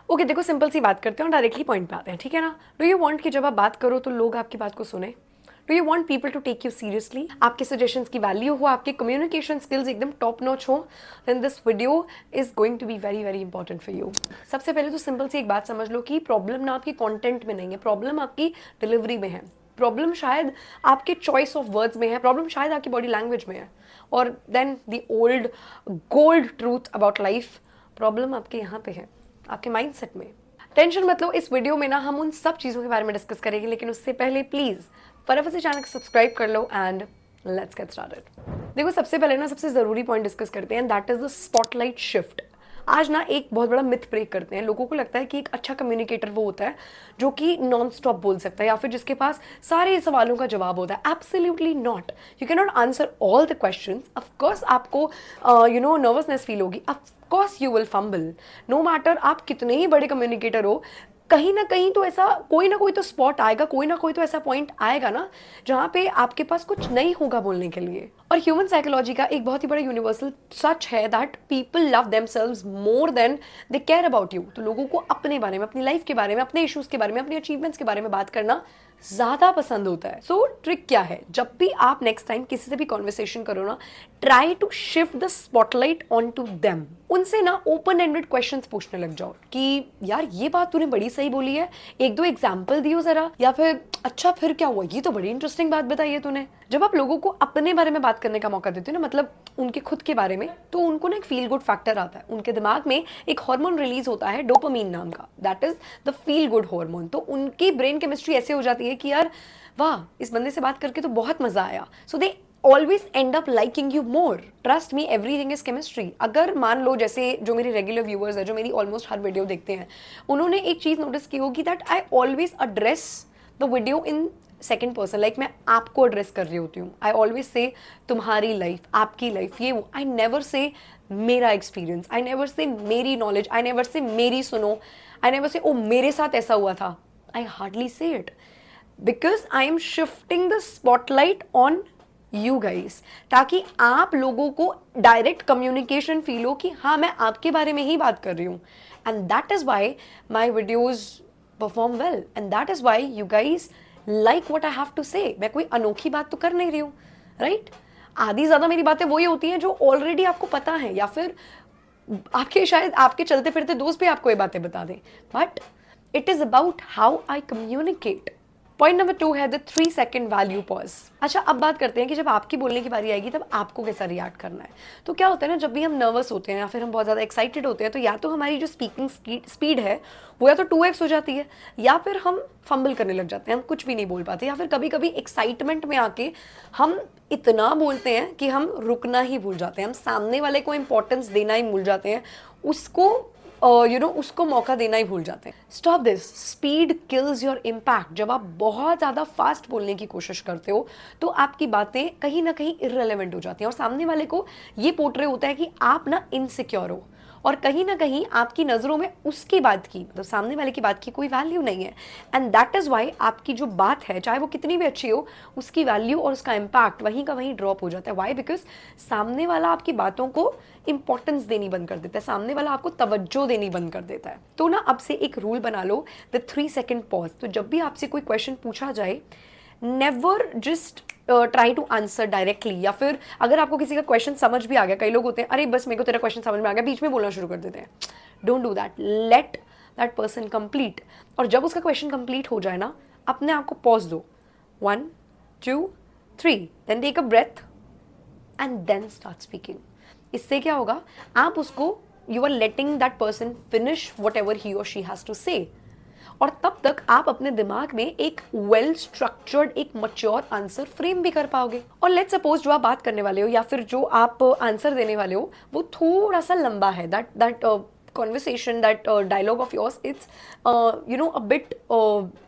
Okay देखो simple सी बात करते हैं और डायरेक्टली पॉइंट पे आते हैं, ठीक है ना। डू यू वांट कि जब आप बात करो तो लोग आपकी बात को सुने? Do you want people to take you seriously? आपके सजेशंस की वैल्यू हो, आपके कम्युनिकेशन स्किल्स एकदम टॉप नॉच हो, then this video is going to be very very important for you. सबसे पहले तो सिंपल सी एक बात समझ लो कि प्रॉब्लम ना आपकी कंटेंट में नहीं है, प्रॉब्लम आपकी डिलीवरी में है। प्रॉब्लम शायद आपके चॉइस ऑफ वर्ड्स में है, प्रॉब्लम शायद आपकी बॉडी लैंग्वेज में है। और then the old gold truth about life, problem आपके यहाँ पे है, आपके माइंडसेट में। टेंशन मत लो, इस वीडियो में ना हम उन सब चीज़ों के बारे में डिस्कस करेंगे, लेकिन उससे पहले प्लीज़ फटाफट से चैनल को सब्सक्राइब कर लो एंड लेट्स गेट स्टार्टेड। देखो सबसे पहले ना सबसे ज़रूरी पॉइंट डिस्कस करते हैं, that is the spotlight shift. आज ना एक बहुत बड़ा मिथ ब्रेक करते हैं। लोगों को लगता है कि एक अच्छा कम्युनिकेटर वो होता है जो कि नॉन स्टॉप बोल सकता है या फिर जिसके पास सारे सवालों का जवाब होता है। Absolutely not. You can not answer all the questions. Of course आपको नर्वसनेस फील होगी, of course you will fumble. No matter आप कितने ही बड़े कम्युनिकेटर हो, कहीं ना कहीं तो ऐसा कोई ना कोई तो स्पॉट आएगा, कोई ना कोई तो ऐसा पॉइंट आएगा ना जहाँ पे आपके पास कुछ नहीं होगा बोलने के लिए। और ह्यूमन साइकोलॉजी का एक बहुत ही बड़ा यूनिवर्सल सच है that people love themselves more than they care about you. तो लोगों को अपने बारे में, अपनी लाइफ के बारे में, अपने इश्यूज के बारे में, अपने अचीवमेंट्स के बारे में बात करना ज्यादा पसंद होता है। सो ट्रिक क्या है, जब भी आप नेक्स्ट टाइम किसी से भी कॉन्वर्सेशन करो ना, try to shift the spotlight on to them. उनसे ना ओपन एंडेड क्वेश्चंस पूछने लग जाओ कि यार ये बात तूने बड़ी सही बोली है, एक दो एग्जाम्पल दियो जरा, या फिर अच्छा फिर क्या हुआ, ये तो बड़ी इंटरेस्टिंग बात बताई है तूने। जब आप लोगों को अपने बारे में बात करने का मौका देते हो ना, मतलब उनके खुद के बारे में, तो उनको ना एक फील गुड फैक्टर आता है। उनके दिमाग में एक हार्मोन रिलीज होता है डोपामीन नाम का, that is the feel good hormone. तो उनकी ब्रेन केमिस्ट्री ऐसे हो जाती है कि यार वाह, इस बंदे से बात करके तो बहुत मजा आया। So they always end up liking you more. Trust me, everything is chemistry. अगर मान लो जैसे जो मेरे रेगुलर व्यूअर्स है, जो मेरी ऑलमोस्ट हर वीडियो देखते हैं, उन्होंने एक चीज नोटिस की होगी that I always address the video in second person. Like मैं आपको एड्रेस कर रही होती हूँ। आई ऑलवेज से तुम्हारी लाइफ, आपकी लाइफ, ये वो। आई नेवर से मेरा एक्सपीरियंस, आई नेवर से मेरी नॉलेज, आई नेवर से मेरी सुनो, आई नेवर से ओ मेरे साथ ऐसा हुआ था। आई हार्डली से it because I am shifting the spotlight on you guys, ताकि आप लोगों को डायरेक्ट कम्युनिकेशन फील हो कि हाँ मैं आपके बारे में ही बात कर रही हूँ। And that is why my videos perform well, and that is why you guys like what I have to say. मैं कोई अनोखी बात तो कर नहीं रही हूँ, राइट? आधी ज्यादा मेरी बातें वही होती हैं जो ऑलरेडी आपको पता है, या फिर आपके शायद आपके चलते फिरते दोस्त भी आपको ये बातें बता दें, but it is about how I communicate. Point number 2 है द 3 सेकेंड वैल्यू पॉज। अच्छा अब बात करते हैं कि जब आपकी बोलने की बारी आएगी तब आपको कैसा रिएक्ट करना है। तो क्या होता है ना, जब भी हम नर्वस होते हैं या फिर हम बहुत ज़्यादा एक्साइटेड होते हैं, तो या तो हमारी जो स्पीकिंग स्पीड है वो या तो 2x हो जाती है, या फिर हम फंबल करने लग जाते हैं, हम कुछ भी नहीं बोल पाते, या फिर कभी कभी एक्साइटमेंट में आके हम इतना बोलते हैं कि हम रुकना ही भूल जाते हैं, हम सामने वाले को इंपॉर्टेंस देना ही भूल जाते हैं, उसको उसको मौका देना ही भूल जाते हैं। Stop this, speed kills your impact. जब आप बहुत ज़्यादा फास्ट बोलने की कोशिश करते हो तो आपकी बातें कहीं ना कहीं इररेलेवेंट हो जाती हैं, और सामने वाले को ये पोर्ट्रे होता है कि आप ना इनसिक्योर हो, और कहीं ना कहीं आपकी नज़रों में उसकी बात की, मतलब सामने वाले की बात की कोई वैल्यू नहीं है। एंड दैट इज़ वाई आपकी जो बात है, चाहे वो कितनी भी अच्छी हो, उसकी वैल्यू और उसका इम्पैक्ट वहीं का वहीं ड्रॉप हो जाता है। वाई? बिकॉज सामने वाला आपकी बातों को इंपॉर्टेंस देनी बंद कर देता है, सामने वाला आपको तवज्जो देनी बंद कर देता है। तो ना अब से एक रूल बना लो, द 3 सेकेंड पॉज। तो जब भी आपसे कोई क्वेश्चन पूछा जाए, never just try to answer directly, या फिर अगर आपको किसी का क्वेश्चन समझ भी आ गया, कई लोग होते हैं अरे बस मेरे को तेरा क्वेश्चन समझ में आ गया, बीच में बोलना शुरू कर देते हैं। Don't do that, let that person complete. और जब उसका क्वेश्चन कंप्लीट हो जाए ना, अपने आप को पॉज दो, 1 2 3, then take a breath and then start speaking. इससे क्या होगा, आप उसको, you are letting that person finish whatever he और शी हैज टू से, और तब तक आप अपने दिमाग में एक वेल स्ट्रक्चर्ड, एक मच्योर आंसर फ्रेम भी कर पाओगे। और लेट्स सपोज जो आप बात करने वाले हो या फिर जो आप आंसर देने वाले हो वो थोड़ा सा लंबा है, that conversation, that dialogue of yours, it's a bit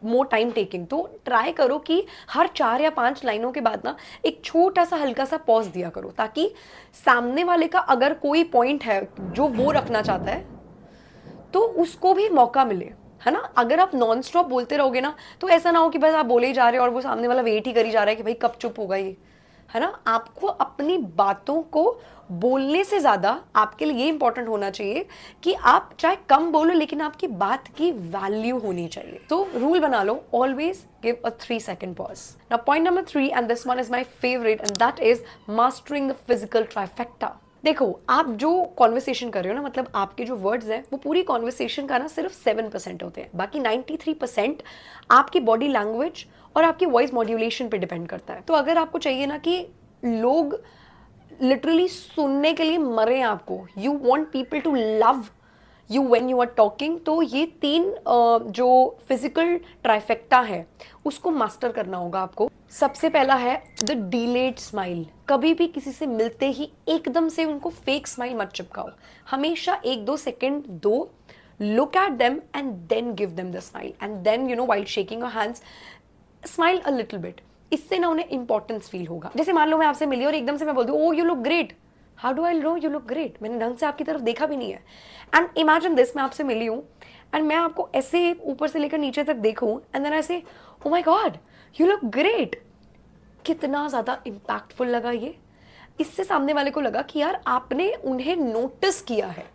more time taking। तो ट्राई करो कि हर 4 या 5 लाइनों के बाद ना एक छोटा सा हल्का सा पॉज दिया करो, ताकि सामने वाले का अगर कोई पॉइंट है जो वो रखना चाहता है तो उसको भी मौका मिले, है ना। अगर आप नॉन स्टॉप बोलते रहोगे ना, तो ऐसा ना हो कि बस आप बोले ही जा रहे हो और वो सामने वाला वेट ही करी जा रहा है कि भाई कब चुप होगा ये, है ना। आपको अपनी बातों को बोलने से ज़्यादा आपके लिए ये इंपॉर्टेंट होना चाहिए कि आप चाहे कम बोलो लेकिन आपकी बात की वैल्यू होनी चाहिए। तो रूल बना लो, always give a 3 second pause. Now point number 3, and this one is my favourite, and that is mastering the physical trifecta. देखो, आप जो कॉन्वर्सेशन कर रहे हो ना, मतलब आपके जो वर्ड्स हैं वो पूरी कॉन्वर्सेशन का ना सिर्फ 7% होते हैं, बाकी 93% आपकी बॉडी लैंग्वेज और आपकी वॉइस मॉड्यूलेशन पे डिपेंड करता है। तो अगर आपको चाहिए ना कि लोग लिटरली सुनने के लिए मरे आपको, you want people to love you when you are talking, तो ये 3 जो फिजिकल ट्राइफेक्टा है उसको मास्टर करना होगा आपको। सबसे पहला है द डिलेड स्माइल। कभी भी किसी से मिलते ही एकदम से उनको फेक स्माइल मत चिपकाओ, हमेशा 1-2 सेकेंड दो, look at them and then give them the smile, and then while shaking your hands smile a little bit. इससे ना उन्हें इंपॉर्टेंस फील होगा। जैसे मान लो मैं आपसे मिली और एकदम से मैं बोल दूं, oh you look great, how do I know you look great, मैंने ढंग से आपकी तरफ देखा भी नहीं है। एंड इमेजिन दिस, मैं आपसे मिली हूँ एंड मैं आपको ऐसे ऊपर से लेकर नीचे तक देखूं एंड देन आई से oh my God you look great. कितना ज्यादा इम्पैक्टफुल लगा ये। इससे सामने वाले को लगा कि यार आपने उन्हें नोटिस किया है,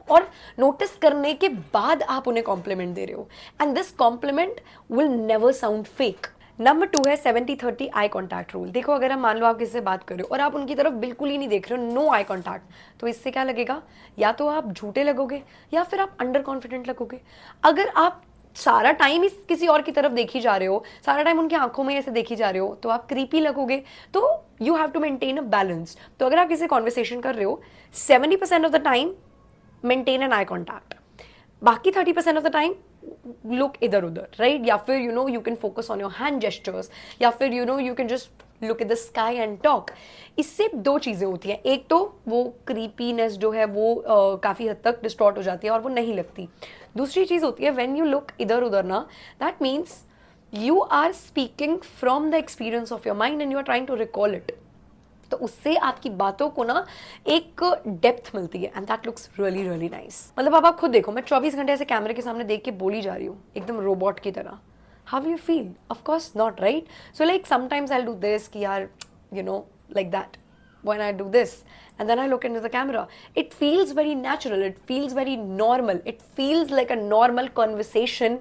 और नोटिस करने के बाद आप उन्हें कॉम्प्लीमेंट दे रहे हो, and this complement will never sound fake. Number 2 है 70-30 आई कॉन्टैक्ट रूल। देखो, अगर हम मान लो आप किसी से बात कर रहे हो और आप उनकी तरफ बिल्कुल ही नहीं देख रहे हो, नो आई कॉन्टैक्ट, तो इससे क्या लगेगा, या तो आप झूठे लगोगे या फिर आप अंडर कॉन्फिडेंट लगोगे। अगर आप सारा टाइम इस किसी और की तरफ देखी जा रहे हो, सारा टाइम उनकी आंखों में ऐसे देखी जा रहे हो, तो आप क्रीपी लगोगे। तो you have to maintain a balance. तो अगर आप किसी कॉन्वर्सेशन कर रहे हो, 70% of the time maintain an eye contact, बाकी 30% ऑफ द टाइम लुक इधर उधर, राइट। या फिर you can focus on your hand gestures, या फिर you can just look at the sky and talk. इससे 2 चीज़ें होती हैं, एक तो वो क्रीपीनेस जो है वो काफ़ी हद तक डिस्टॉर्ट हो जाती है और वो नहीं लगती। दूसरी चीज़ होती है व्हेन यू लुक इधर उधर ना, that means you are speaking from the experience of your mind and you are trying to recall it. तो उससे आपकी बातों को ना एक डेप्थ मिलती है, and that looks really really nice. मतलब अब आप खुद देखो, मैं 24 घंटे ऐसे कैमरे के सामने देख के बोली जा रही हूँ एकदम रोबोट की तरह। How you feel? Of course not, right. So like sometimes I do this कि यार like that when I do this and then I look into the camera, it feels very natural, it feels very normal, it feels like a normal conversation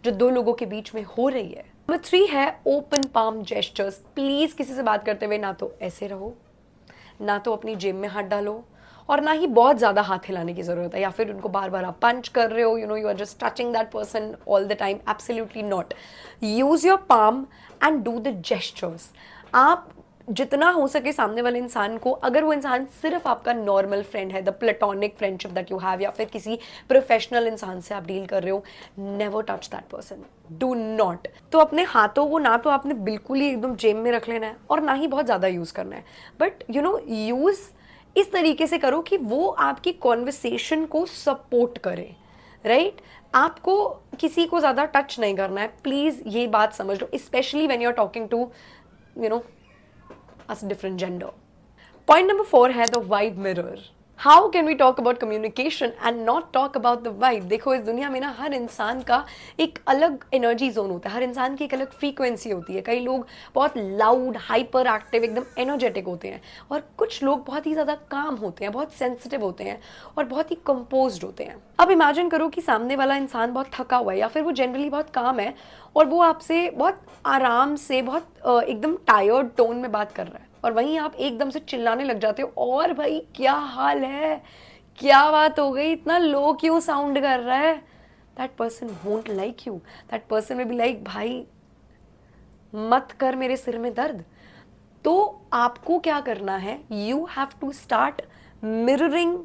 जो 2 लोगों के बीच में हो रही है। Number 3 है ओपन पाम जेस्चर्स। प्लीज किसी से बात करते हुए ना तो ऐसे रहो, ना तो अपनी जेब में हाथ डालो, और ना ही बहुत ज्यादा हाथ हिलाने की जरूरत है, या फिर उनको बार बार आप पंच कर रहे हो, you are just touching that person all the time. Absolutely not. Use your palm and do the gestures. आप जितना हो सके सामने वाले इंसान को, अगर वो इंसान सिर्फ आपका नॉर्मल फ्रेंड है, the platonic friendship that you have, या फिर किसी प्रोफेशनल इंसान से आप डील कर रहे हो, never touch that person, do not. तो अपने हाथों को ना तो आपने बिल्कुल ही एकदम जेब में रख लेना है और ना ही बहुत ज़्यादा यूज़ करना है, बट यूज़ इस तरीके से करो कि वो आपकी कॉन्वर्सेशन को सपोर्ट करे, राइट। आपको किसी को ज़्यादा टच नहीं करना है, प्लीज़ ये बात समझ लो, specially when you are talking to as a different gender. Point number 4 है the vibe mirror. How can we talk about communication and not talk about the vibe? देखो, इस दुनिया में ना हर इंसान का एक अलग एनर्जी जोन होता है, हर इंसान की एक अलग फ्रीक्वेंसी होती है। कई लोग बहुत लाउड, हाइपर एक्टिव, एकदम एनर्जेटिक होते हैं, और कुछ लोग बहुत ही ज़्यादा काम होते हैं, बहुत सेंसिटिव होते हैं और बहुत ही कंपोज्ड होते हैं। अब इमेजिन करो कि सामने वाला इंसान बहुत थका हुआ है, या फिर वो जनरली बहुत काम है और वो आपसे बहुत आराम से, बहुत एकदम टायर्ड टोन में बात कर रहा है, और वहीं आप एकदम से चिल्लाने लग जाते हो, और भाई क्या हाल है, क्या बात हो गई, इतना लो क्यों साउंड कर रहा है। That person won't like you, that person will be like, भाई मत कर मेरे सिर में दर्द। तो आपको क्या करना है, you have to start mirroring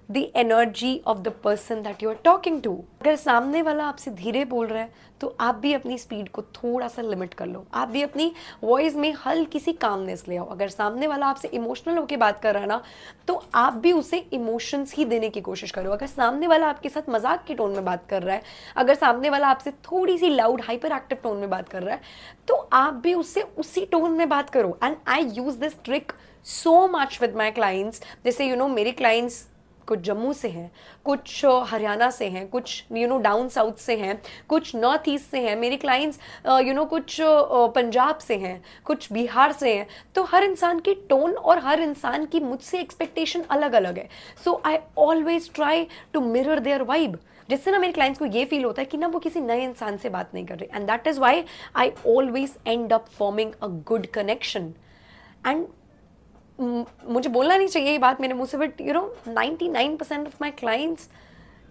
the energy of the person that you are talking to. अगर सामने वाला आपसे धीरे बोल रहा है तो आप भी अपनी स्पीड को थोड़ा सा लिमिट कर लो, आप भी अपनी वॉइस में हल्की सी कामनेस ले आओ। अगर सामने वाला आपसे इमोशनल होकर बात कर रहा है ना, तो आप भी उसे इमोशंस ही देने की कोशिश करो। अगर सामने वाला आपके साथ मजाक के टोन में बात कर रहा है, अगर सामने वाला आपसे थोड़ी सी लाउड, हाइपर एक्टिव टोन में बात कर रहा है, तो आप भी उससे उसी टोन में बात करो। And I use this trick so much with my clients. जैसे मेरे क्लाइंट्स कुछ जम्मू से हैं, कुछ हरियाणा से हैं, कुछ डाउन साउथ से हैं, कुछ नॉर्थ ईस्ट से हैं, मेरे क्लाइंट्स कुछ पंजाब से हैं, कुछ बिहार से हैं। तो हर इंसान की टोन और हर इंसान की मुझसे एक्सपेक्टेशन अलग अलग है। So I always try to mirror their vibe, जिससे ना मेरे क्लाइंट्स को ये फील होता है कि ना वो किसी नए इंसान से बात नहीं कर रहे, and that is why I always end up forming a good connection. And मुझे बोलना नहीं चाहिए ये बात मेरे मुंह से, but 99% of my clients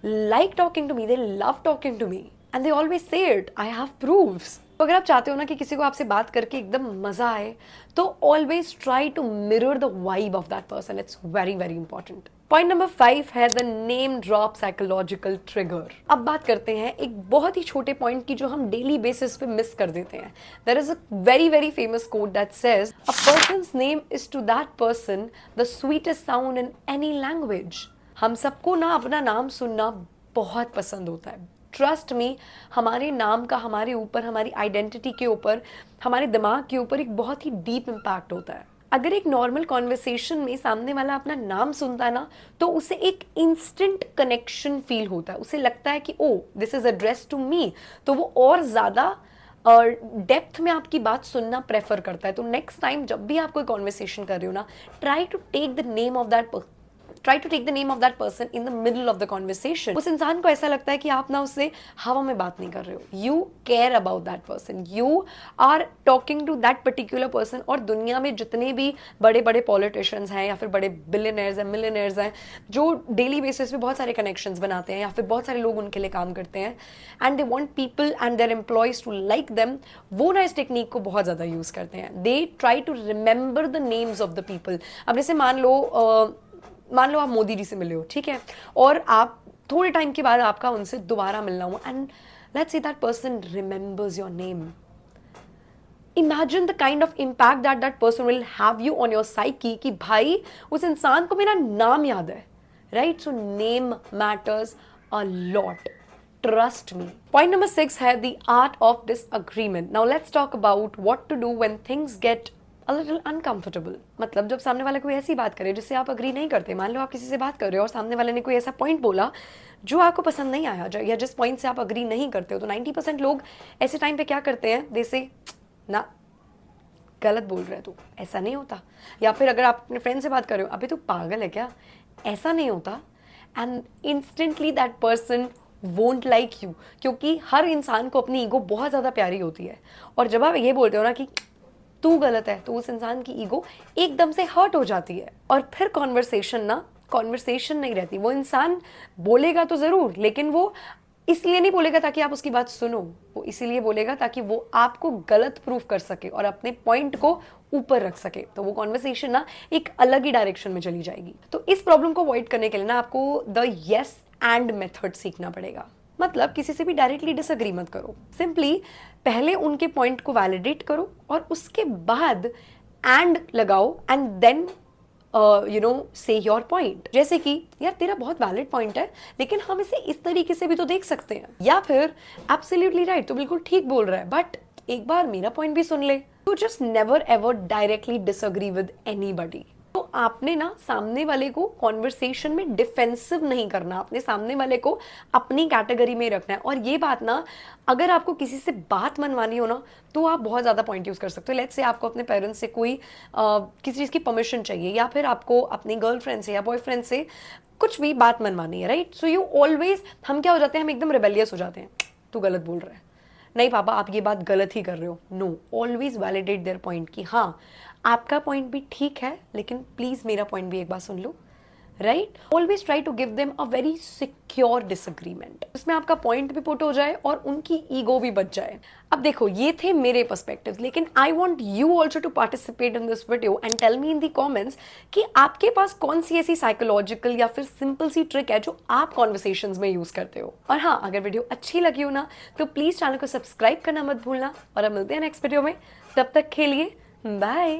like talking to me, they love talking to me and they always say it, I have proofs. तो अगर आप चाहते हो ना कि किसी को आपसे बात करके एकदम मजा आए, तो always try to mirror the vibe of that person, it's very very important. Point number 5 है the name drop psychological trigger. अब बात करते हैं एक बहुत ही छोटे पॉइंट की जो हम डेली बेसिस पे मिस कर देते हैं। There is a very very famous quote that says a person's name is to that person the sweetest sound in any language. हम सबको ना अपना नाम सुनना बहुत पसंद होता है। ट्रस्ट मी, हमारे नाम का हमारे ऊपर, हमारी आइडेंटिटी के ऊपर, हमारे दिमाग के ऊपर एक बहुत ही डीप इम्पैक्ट होता है। अगर एक नॉर्मल कॉन्वर्सेशन में सामने वाला अपना नाम सुनता है ना, तो उसे एक इंस्टेंट कनेक्शन फील होता है, उसे लगता है कि oh this is address to me, तो वो और ज़्यादा डेप्थ में आपकी बात सुनना प्रेफर करता है। तो नेक्स्ट टाइम जब भी आप कोई कॉन्वर्सेशन कर रहे हो ना, try to take the name of that person in the middle of the conversation. उस इंसान को ऐसा लगता है कि आप ना उससे हवा में बात नहीं कर रहे हो, you care about that person, you are talking to that particular person. और दुनिया में जितने भी बड़े बड़े पॉलिटिशियंस हैं या फिर बड़े बिलियनर्स हैं, मिलियनर्स हैं, जो डेली बेसिस पे बहुत सारे कनेक्शंस बनाते हैं या फिर बहुत सारे लोग उनके लिए काम करते हैं, and they want people and their employees to like them, वो ना इस टेक्निक को बहुत ज़्यादा यूज़ करते हैं। They try to remember the names of the people. अब जैसे मान लो आप मोदी जी से मिले हो, ठीक है, और आप थोड़े टाइम के बाद आपका उनसे दोबारा मिलना हुआ, and let's say that person remembers your name. Imagine the kind of impact that person will have you on your psyche, कि भाई उस इंसान को मेरा नाम याद है, right? So name matters a lot, trust me. Point number 6 है the art of disagreement. Now let's talk about what to do when things get a little uncomfortable। मतलब जब सामने वाला कोई ऐसी बात करे जिससे आप अग्री नहीं करते, मान लो आप किसी से बात कर रहे हो और सामने वाले ने कोई ऐसा पॉइंट बोला जो आपको पसंद नहीं आया, या जिस पॉइंट से आप अग्री नहीं करते हो, तो 90% लोग ऐसे टाइम पे क्या करते हैं, दे से ना गलत बोल रहे तू, ऐसा नहीं होता। या फिर अगर आप अपने फ्रेंड से बात कर रहे हो, अभी तू पागल है क्या, ऐसा नहीं होता, and instantly that person won't like you, क्योंकि हर इंसान को अपनी ईगो बहुत ज़्यादा प्यारी होती है। और जब आप ये बोलते हो ना कि तू गलत है, तो उस इंसान की ईगो एकदम से हर्ट हो जाती है, और फिर कॉन्वर्सेशन नहीं रहती। वो इंसान बोलेगा तो ज़रूर, लेकिन वो इसलिए नहीं बोलेगा ताकि आप उसकी बात सुनो, वो इसीलिए बोलेगा ताकि वो आपको गलत प्रूफ कर सके और अपने पॉइंट को ऊपर रख सके। तो वो कॉन्वर्सेशन ना एक अलग ही डायरेक्शन में चली जाएगी। तो इस प्रॉब्लम को अवॉइड करने के लिए ना आपको द येस एंड मेथड सीखना पड़ेगा। मतलब किसी से भी डायरेक्टली डिसएग्री मत करो, सिंपली पहले उनके पॉइंट को वैलिडेट करो और उसके बाद एंड लगाओ, एंड देन से योर पॉइंट। जैसे कि यार तेरा बहुत वैलिड पॉइंट है, लेकिन हम इसे इस तरीके से भी तो देख सकते हैं, या फिर एब्सोल्युटली राइट, तो बिल्कुल ठीक बोल रहा है, बट एक बार मेरा पॉइंट भी सुन ले। तो just never ever directly disagree with anybody. तो आपने ना सामने वाले को कॉन्वर्सेशन में डिफेंसिव नहीं करना, अपने सामने वाले को अपनी कैटेगरी में रखना है। और ये बात ना, अगर आपको किसी से बात मनवानी हो ना, तो आप बहुत ज़्यादा पॉइंट यूज़ कर सकते हो। लेट्स से आपको अपने पेरेंट्स से कोई किसी चीज़ की परमिशन चाहिए, या फिर आपको अपनी गर्लफ्रेंड से या बॉयफ्रेंड से कुछ भी बात मनवानी है, राइट? सो यू ऑलवेज, हम क्या हो जाते हैं, हम एकदम रिबेलियस हो जाते हैं, तू गलत बोल रहा है, नहीं पापा आप ये बात गलत ही कर रहे हो। No, always validate their point कि हाँ आपका पॉइंट भी ठीक है, लेकिन प्लीज मेरा पॉइंट भी एक बार सुन लो, right? Always try to give them a very secure disagreement, इसमें आपका पॉइंट भी पुट हो जाए और उनकी ईगो भी बच जाए। अब देखो, ये थे मेरे पर्सपेक्टिव्स, लेकिन I want you also to participate in this video and tell me in the comments कि आपके पास कौन सी ऐसी साइकोलॉजिकल या फिर सिंपल सी ट्रिक है जो आप कॉन्वर्सेशंस में यूज करते हो। और हाँ, अगर वीडियो अच्छी लगी हो ना, तो प्लीज चैनल को सब्सक्राइब करना मत भूलना, और अब मिलते हैं नेक्स्ट वीडियो में। तब तक के लिए बाय।